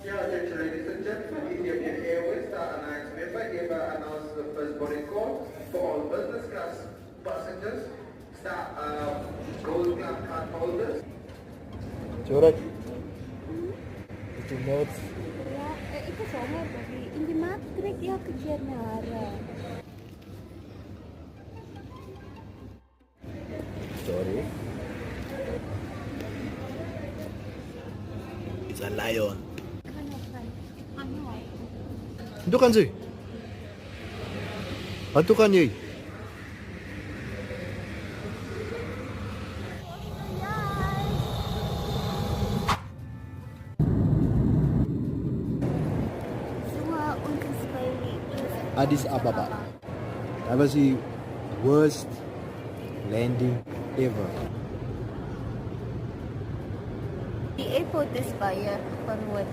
Yeah, attention ladies and gentlemen, Ethiopian Airways Star Alliance member hereby announces the first boarding call for all business class passengers, Star Gold Club card holders. Coret. Itu notes. Ja, ik is honger, baby. In die maat trek je elke keer mijn haren. Sorry. It's a lion. Kan nog kan. Ano ay? Ito kan si. Ato kan yun. Semua untuk sekali. Addis Ababa. That was the worst landing ever. The airport is fire for what?